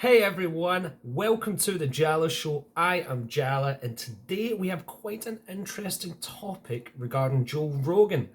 Hey everyone, welcome to the Jala show. I am Jala, and today we have quite an interesting topic regarding Joe Rogan.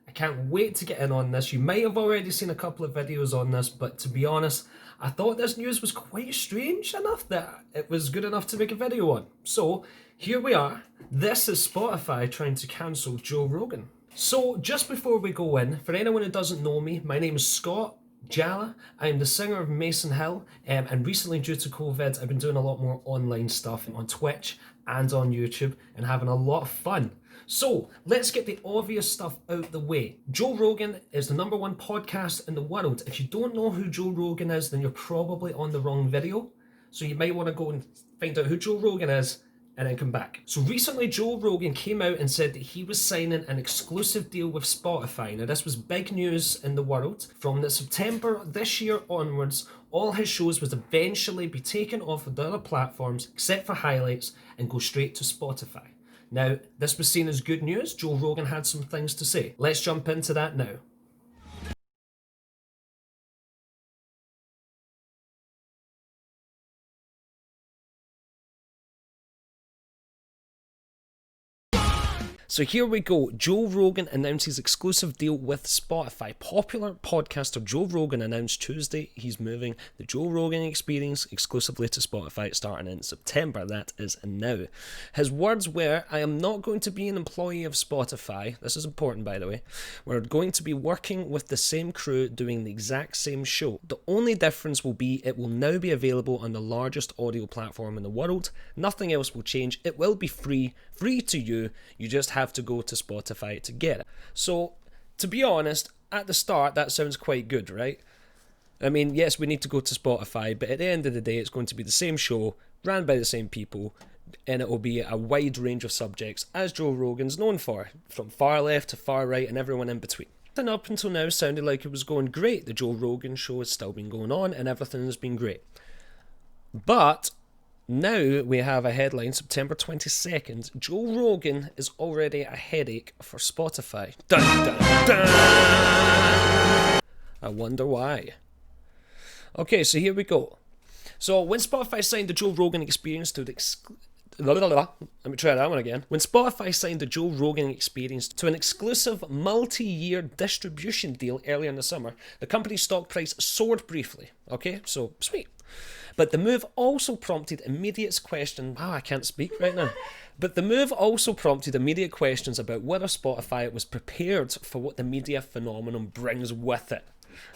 I can't wait to get in on this. You might have already seen a couple of videos on this, but to be honest, I thought this news was quite strange enough that it was good enough to make a video on. So here we are. This is Spotify trying to cancel Joe Rogan. So just before we go in, for anyone who doesn't know me, my name is Scott Jala. I am the singer of Mason Hill, and recently due to COVID, I've been doing a lot more online stuff on Twitch and on YouTube and having a lot of fun. So let's get the obvious stuff out the way. Joe Rogan is the #1 podcast in the world. If you don't know who Joe Rogan is, then you're probably on the wrong video. So you might want to go and find out who Joe Rogan is and then come back. So recently Joe Rogan came out and said that he was signing an exclusive deal with Spotify. Now this was big news in the world. From the September this year onwards, all his shows would eventually be taken off of the other platforms except for highlights and go straight to Spotify. Now this was seen as good news. Joe Rogan had some things to say. Let's jump into that now. So here we go. Joe Rogan announces exclusive deal with Spotify. Popular podcaster Joe Rogan announced Tuesday he's moving the Joe Rogan Experience exclusively to Spotify starting in September. That is now. His words were, "I am not going to be an employee of Spotify." This is important, by the way. "We're going to be working with the same crew doing the exact same show. The only difference will be it will now be available on the largest audio platform in the world. Nothing else will change. It will be free to you. You just have to go to Spotify to get it." So, to be honest, at the start, that sounds quite good, right? I mean, yes, we need to go to Spotify, but at the end of the day, it's going to be the same show, ran by the same people, and it will be a wide range of subjects, as Joe Rogan's known for, from far left to far right and everyone in between. And up until now, sounded like it was going great. The Joe Rogan show has still been going on, and everything has been great. But now we have a headline, September 22nd. Joe Rogan is already a headache for Spotify. Dun, dun, dun. I wonder why. Okay, so here we go. So when Spotify signed the Joe Rogan Experience to the Let me try that one again. When Spotify signed the Joe Rogan Experience to an exclusive multi-year distribution deal earlier in the summer, the company's stock price soared briefly. Okay, so sweet. But the move also prompted immediate questions. Wow, I can't speak right now. But the move also prompted immediate questions about whether Spotify was prepared for what the media phenomenon brings with it.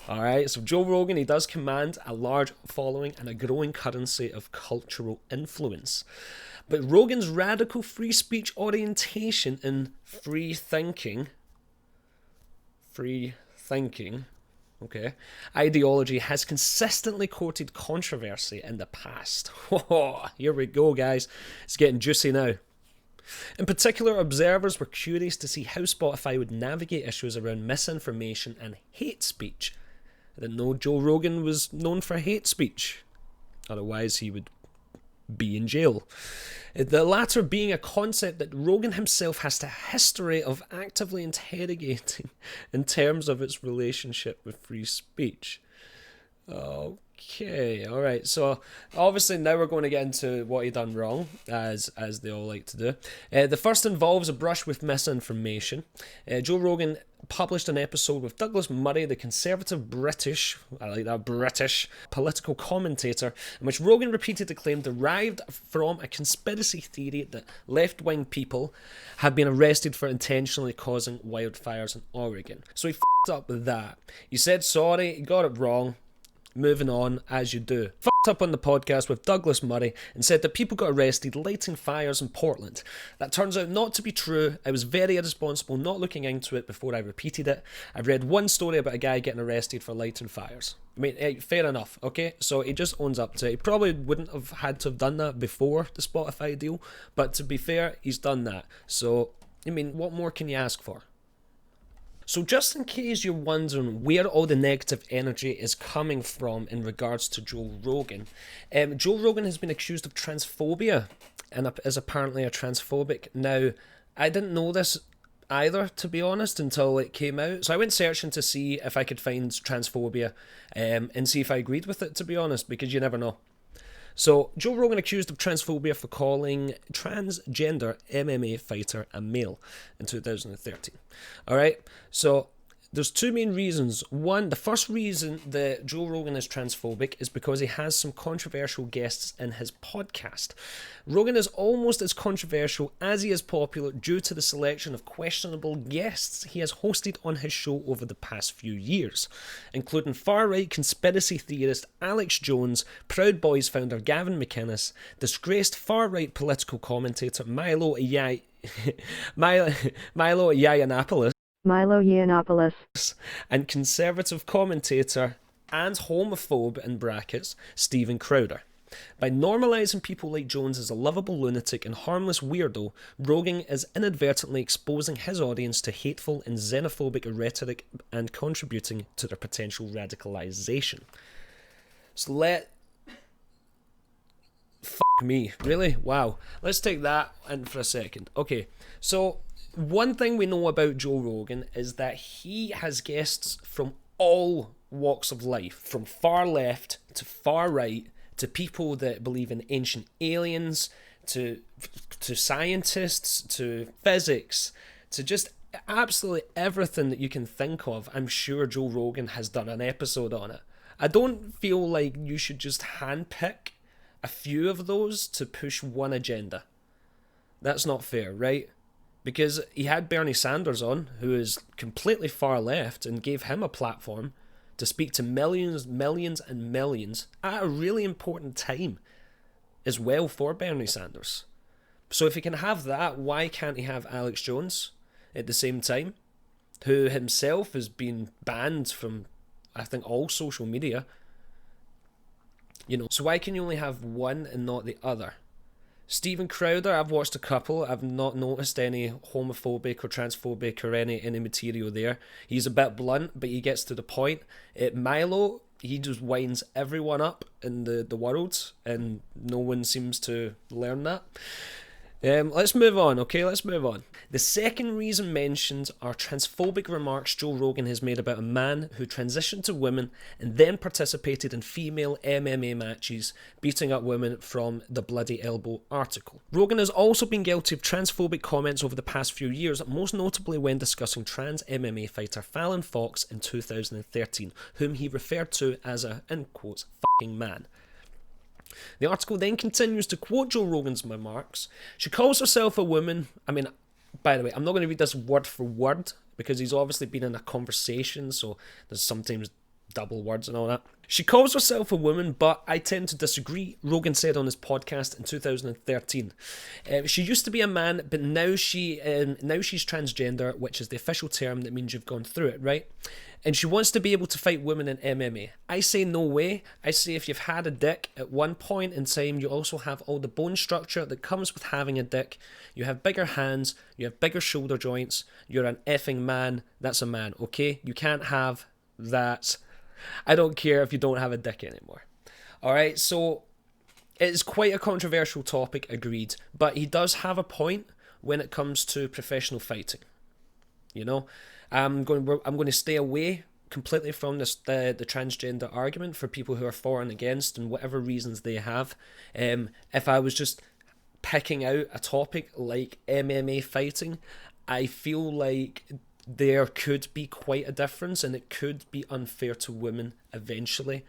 Alright, so Joe Rogan, he does command a large following and a growing currency of cultural influence. But Rogan's radical free speech orientation and free thinking, okay, ideology has consistently courted controversy in the past. Here we go, guys. It's getting juicy now. In particular, observers were curious to see how Spotify would navigate issues around misinformation and hate speech. I didn't know Joe Rogan was known for hate speech. Otherwise, he would be in jail. The latter being a concept that Rogan himself has a history of actively interrogating in terms of its relationship with free speech. Okay, alright, so obviously now we're going to get into what he done wrong, as they all like to do. The first involves a brush with misinformation. Joe Rogan published an episode with Douglas Murray, the conservative British political commentator, in which Rogan repeated the claim derived from a conspiracy theory that left-wing people had been arrested for intentionally causing wildfires in Oregon. So he f***ed up with that. He said sorry, he got it wrong. Moving on, as you do. Fucked up on the podcast with Douglas Murray and said that people got arrested lighting fires in Portland. That turns out not to be true. I was very irresponsible not looking into it before I repeated it. I've read one story about a guy getting arrested for lighting fires. I mean, hey, fair enough, okay? So he just owns up to it. He probably wouldn't have had to have done that before the Spotify deal, but to be fair, he's done that. So, I mean, what more can you ask for? So just in case you're wondering where all the negative energy is coming from in regards to Joe Rogan, Joe Rogan has been accused of transphobia and is apparently a transphobic. Now, I didn't know this either, to be honest, until it came out. So I went searching to see if I could find transphobia and see if I agreed with it, to be honest, because you never know. So, Joe Rogan accused of transphobia for calling transgender MMA fighter a male in 2013. Alright, so there's two main reasons. One, the first reason that Joe Rogan is transphobic is because he has some controversial guests in his podcast. Rogan is almost as controversial as he is popular due to the selection of questionable guests he has hosted on his show over the past few years, including far-right conspiracy theorist Alex Jones, Proud Boys founder Gavin McInnes, disgraced far-right political commentator Milo Yiannopoulos, and conservative commentator and homophobe in brackets Steven Crowder. By normalising people like Jones as a lovable lunatic and harmless weirdo, Rogan is inadvertently exposing his audience to hateful and xenophobic rhetoric and contributing to their potential radicalisation. So fuck me, really? Wow. Let's take that in for a second. Okay, so one thing we know about Joe Rogan is that he has guests from all walks of life, from far left to far right, to people that believe in ancient aliens, to scientists, to physics, to just absolutely everything that you can think of. I'm sure Joe Rogan has done an episode on it. I don't feel like you should just handpick a few of those to push one agenda. That's not fair, right? Because he had Bernie Sanders on, who is completely far left, and gave him a platform to speak to millions and millions at a really important time as well for Bernie Sanders. So if he can have that, why can't he have Alex Jones at the same time, who himself has been banned from, I think, all social media? So why can you only have one and not the other? Steven Crowder, I've watched a couple. I've not noticed any homophobic or transphobic or any material there. He's a bit blunt, but he gets to the point. Milo, he just winds everyone up in the world, and no one seems to learn that. Let's move on, okay? Let's move on. The second reason mentioned are transphobic remarks Joe Rogan has made about a man who transitioned to women and then participated in female MMA matches, beating up women from the Bloody Elbow article. Rogan has also been guilty of transphobic comments over the past few years, most notably when discussing trans MMA fighter Fallon Fox in 2013, whom he referred to as a, in quotes, fucking man. The article then continues to quote Joe Rogan's remarks. She calls herself a woman. By the way, I'm not going to read this word for word because he's obviously been in a conversation, so there's sometimes double words and all that. She calls herself a woman, but I tend to disagree, Rogan said on his podcast in 2013. She used to be a man, but now she's transgender, which is the official term that means you've gone through it, right? And she wants to be able to fight women in MMA. I say no way. I say if you've had a dick at one point in time, you also have all the bone structure that comes with having a dick. You have bigger hands, you have bigger shoulder joints, you're an effing man. That's a man, okay? You can't have that. I don't care if you don't have a dick anymore. Alright, so it's quite a controversial topic, agreed. But he does have a point when it comes to professional fighting. I'm going to stay away completely from this the transgender argument for people who are for and against and whatever reasons they have. If I was just picking out a topic like MMA fighting, I feel like there could be quite a difference and it could be unfair to women eventually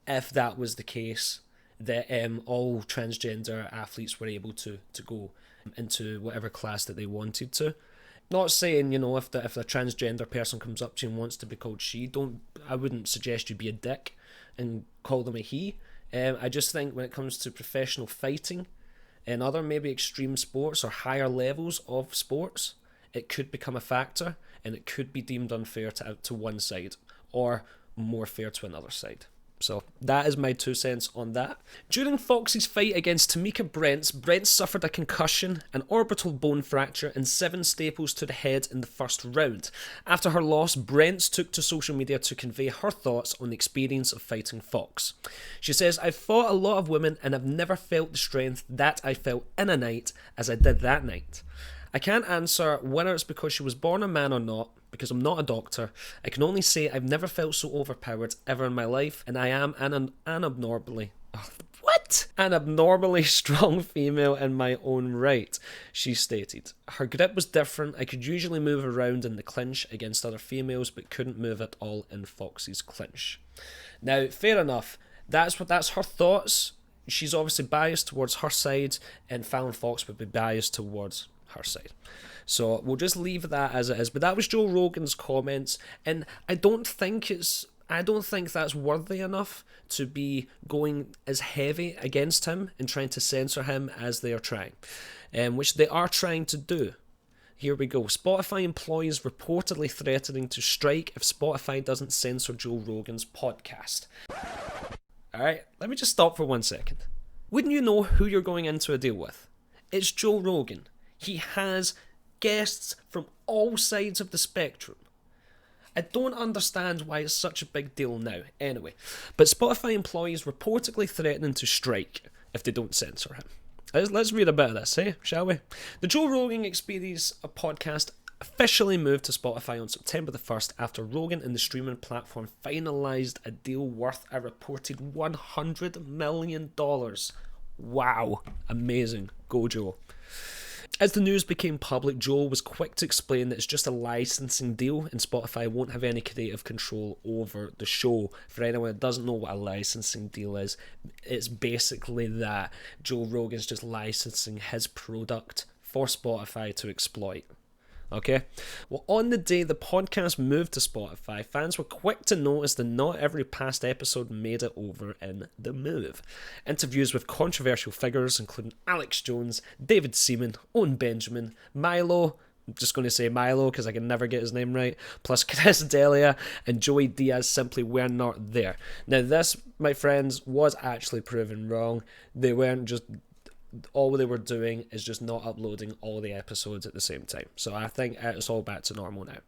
if that was the case, that all transgender athletes were able to go into whatever class that they wanted to. Not saying, if the transgender person comes up to you and wants to be called she, I wouldn't suggest you be a dick and call them a he. I just think when it comes to professional fighting and other maybe extreme sports or higher levels of sports, it could become a factor and it could be deemed unfair to one side or more fair to another side. So that is my 2 cents on that. During Fox's fight against Tamika Brent suffered a concussion, an orbital bone fracture, and 7 staples to the head in the first round. After her loss, Brent took to social media to convey her thoughts on the experience of fighting Fox. She says, "I've fought a lot of women and I've never felt the strength that I felt in a night as I did that night. I can't answer whether it's because she was born a man or not, because I'm not a doctor. I can only say I've never felt so overpowered ever in my life, and I am an abnormally..." Oh, what? What? An abnormally strong female in my own right, she stated. Her grip was different. I could usually move around in the clinch against other females, but couldn't move at all in Foxy's clinch. Now, fair enough. That's her thoughts. She's obviously biased towards her side, and Fallon Fox would be biased towards her side. So we'll just leave that as it is. But that was Joe Rogan's comments, and I don't think that's worthy enough to be going as heavy against him and trying to censor him as they are trying, which they are trying to do. Here we go. Spotify employees reportedly threatening to strike if Spotify doesn't censor Joe Rogan's podcast. Alright, let me just stop for 1 second. Wouldn't you know who you're going into a deal with? It's Joe Rogan. He has guests from all sides of the spectrum. I don't understand why it's such a big deal now. Anyway, but Spotify employees reportedly threatening to strike if they don't censor him. Let's read a bit of this, shall we? The Joe Rogan Experience podcast officially moved to Spotify on September the 1st after Rogan and the streaming platform finalised a deal worth a reported $100 million. Wow. Amazing. Go, Joe. As the news became public, Joe was quick to explain that it's just a licensing deal and Spotify won't have any creative control over the show. For anyone that doesn't know what a licensing deal is, it's basically that Joe Rogan's just licensing his product for Spotify to exploit. Okay? Well, on the day the podcast moved to Spotify, fans were quick to notice that not every past episode made it over in the move. Interviews with controversial figures, including Alex Jones, David Seaman, Owen Benjamin, Milo, I'm just going to say Milo because I can never get his name right, plus Chris D'Elia and Joey Diaz simply were not there. Now this, my friends, was actually proven wrong. They weren't just... all they were doing is just not uploading all the episodes at the same time. So I think it's all back to normal now.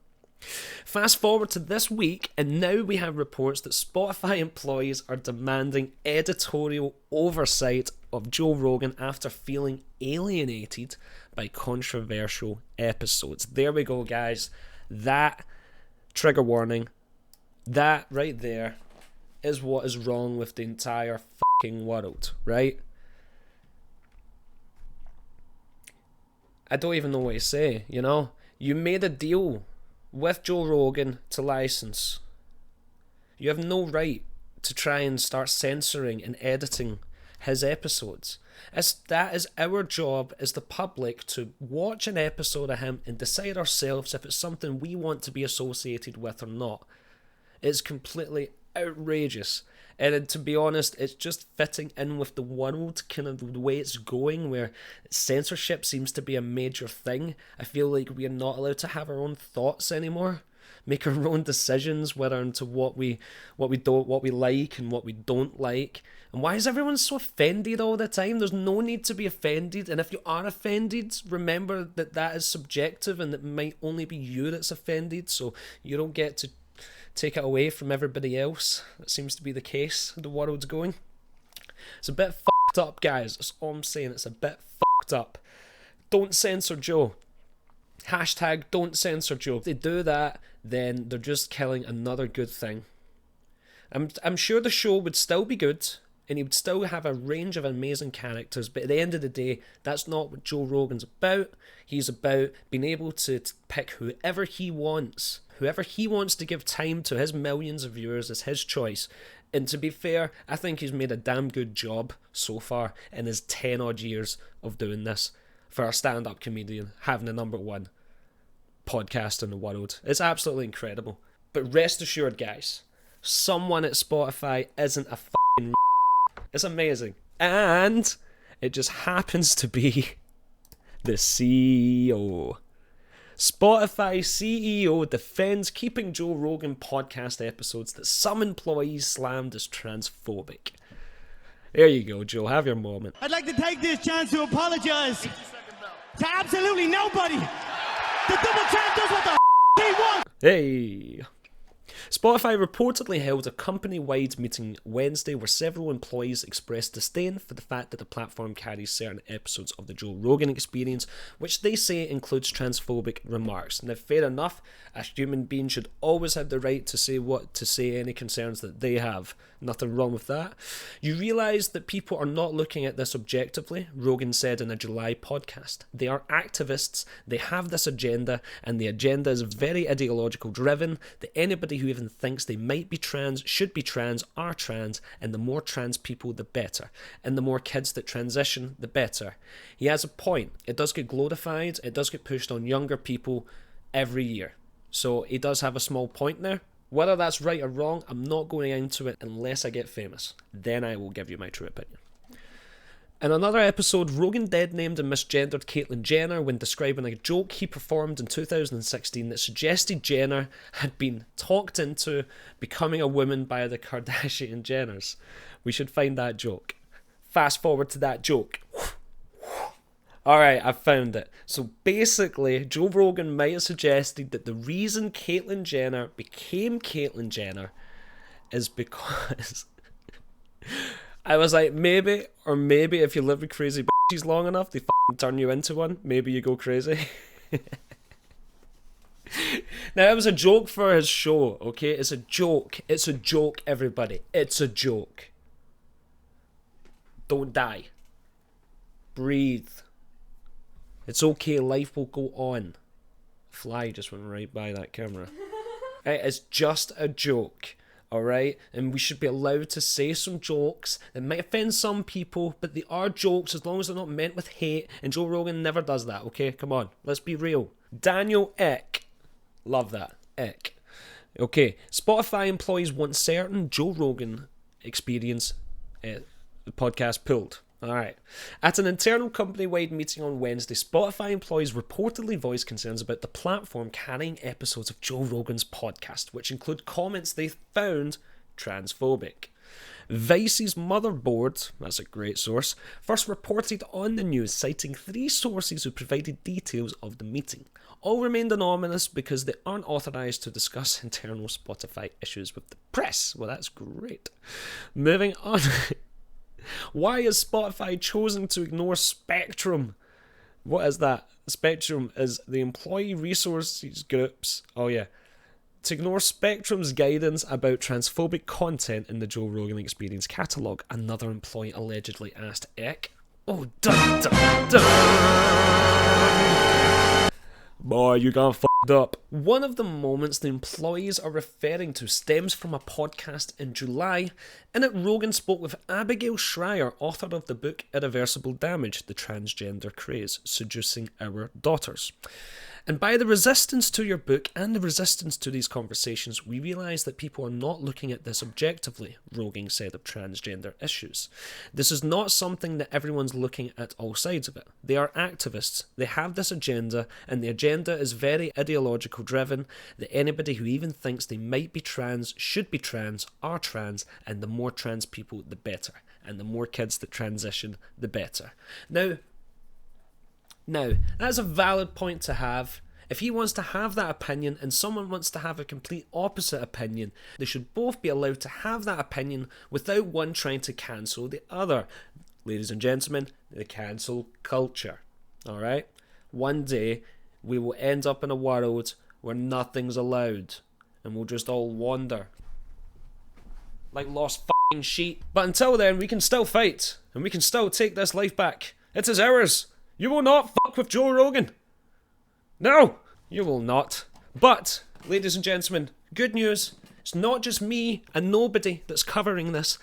Fast forward to this week, and now we have reports that Spotify employees are demanding editorial oversight of Joe Rogan after feeling alienated by controversial episodes. There we go, guys. That, trigger warning, that right there is what is wrong with the entire fucking world, right? I don't even know what to say, you know? You made a deal with Joe Rogan to license. You have no right to try and start censoring and editing his episodes. That is our job as the public to watch an episode of him and decide ourselves if it's something we want to be associated with or not. It's completely outrageous. And to be honest, it's just fitting in with the world, kind of the way it's going, where censorship seems to be a major thing. I feel like we are not allowed to have our own thoughts anymore, make our own decisions, whether into what we like and what we don't like. And why is everyone so offended all the time? There's no need to be offended. And if you are offended, remember that that is subjective and it might only be you that's offended. So you don't get to take it away from everybody else. That seems to be the case the world's going. It's a bit fucked up, guys. That's all I'm saying. It's a bit fucked up. Don't censor Joe. Hashtag don't censor Joe. If they do that, then they're just killing another good thing. I'm sure the show would still be good and he would still have a range of amazing characters, but at the end of the day, that's not what Joe Rogan's about. He's about being able to pick whoever he wants. Whoever he wants to give time to, his millions of viewers, is his choice. And to be fair, I think he's made a damn good job so far in his 10 odd years of doing this for a stand-up comedian, having the #1 podcast in the world. It's absolutely incredible. But rest assured, guys, someone at Spotify isn't a fucking It's amazing. And it just happens to be the CEO. Spotify CEO defends keeping Joe Rogan podcast episodes that some employees slammed as transphobic. There you go, Joe. Have your moment. I'd like to take this chance to apologize to absolutely nobody. The double champ does what the he wants. Hey. Spotify reportedly held a company-wide meeting Wednesday where several employees expressed disdain for the fact that the platform carries certain episodes of the Joe Rogan Experience, which they say includes transphobic remarks. Now, fair enough, a human being should always have the right to say any concerns that they have. Nothing wrong with that. You realise that people are not looking at this objectively, Rogan said in a July podcast. They are activists, they have this agenda, and the agenda is very ideological driven, that anybody who even thinks they might be trans, should be trans, are trans, and the more trans people the better. And the more kids that transition, the better. He has a point. It does get glorified, it does get pushed on younger people every year. So he does have a small point there. Whether that's right or wrong, I'm not going into it unless I get famous. Then I will give you my true opinion. In another episode, Rogan dead-named and misgendered Caitlyn Jenner when describing a joke he performed in 2016 that suggested Jenner had been talked into becoming a woman by the Kardashian Jenners. We should find that joke. Fast forward to that joke. Alright, I found it. So basically, Joe Rogan might have suggested that the reason Caitlyn Jenner became Caitlyn Jenner is because... I was like, maybe if you live with crazy bitches long enough, they fucking turn you into one. Maybe you go crazy. Now, it was a joke for his show, okay? It's a joke. It's a joke, everybody. It's a joke. Don't die. Breathe. It's okay, life will go on. Fly just went right by that camera. It's just a joke, alright? And we should be allowed to say some jokes that might offend some people, but they are jokes as long as they're not meant with hate, and Joe Rogan never does that, okay? Come on, let's be real. Daniel Ek. Love that. Ek. Okay, Spotify employees want certain Joe Rogan Experience podcast pulled. Alright. At an internal company-wide meeting on Wednesday, Spotify employees reportedly voiced concerns about the platform carrying episodes of Joe Rogan's podcast, which include comments they found transphobic. Vice's Motherboard, that's a great source, first reported on the news, citing 3 sources who provided details of the meeting. All remained anonymous because they aren't authorised to discuss internal Spotify issues with the press. Well, that's great. Moving on. Why has Spotify chosen to ignore Spectrum? What is that? Spectrum is the employee resources groups. Oh yeah. To ignore Spectrum's guidance about transphobic content in the Joe Rogan Experience catalogue, another employee allegedly asked Ek. Oh, dun dun dun! Boy, you got f***ed up. One of the moments the employees are referring to stems from a podcast in July, in it Rogan spoke with Abigail Schreier, author of the book Irreversible Damage, The Transgender Craze, Seducing Our Daughters. And by the resistance to your book and the resistance to these conversations, we realise that people are not looking at this objectively, Rogan said of transgender issues. This is not something that everyone's looking at all sides of it. They are activists, they have this agenda, and the agenda is very ideological driven, that anybody who even thinks they might be trans, should be trans, are trans, and the more trans people, the better. And the more kids that transition, the better. Now, that's a valid point to have. If he wants to have that opinion and someone wants to have a complete opposite opinion, they should both be allowed to have that opinion without one trying to cancel the other. Ladies and gentlemen, the cancel culture. Alright? One day, we will end up in a world where nothing's allowed and we'll just all wander like lost f***ing sheep. But until then, we can still fight and we can still take this life back. It is ours. You will not fuck with Joe Rogan. No, you will not. But, ladies and gentlemen, good news. It's not just me and nobody that's covering this.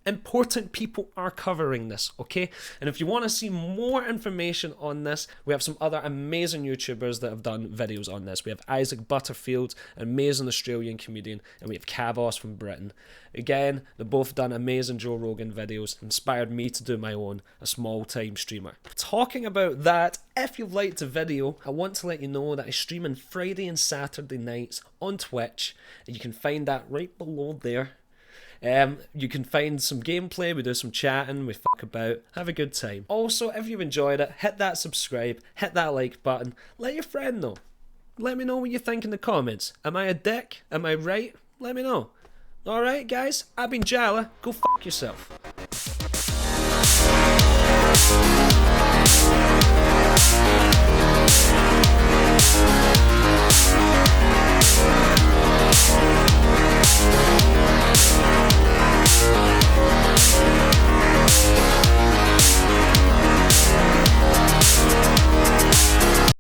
Important people are covering this, okay? And if you want to see more information on this, we have some other amazing YouTubers that have done videos on this. We have Isaac Butterfield, an amazing Australian comedian, and we have Kavos from Britain. Again, they've both done amazing Joe Rogan videos, inspired me to do my own, a small-time streamer. Talking about that, if you've liked the video, I want to let you know that I stream on Friday and Saturday nights on Twitch, and you can find that right below there. You can find some gameplay, we do some chatting, we fuck about, have a good time. Also, if you enjoyed it, hit that subscribe, hit that like button, let your friend know. Let me know what you think in the comments. Am I a dick? Am I right? let me know. Alright, guys, I've been Jala. Go fuck yourself.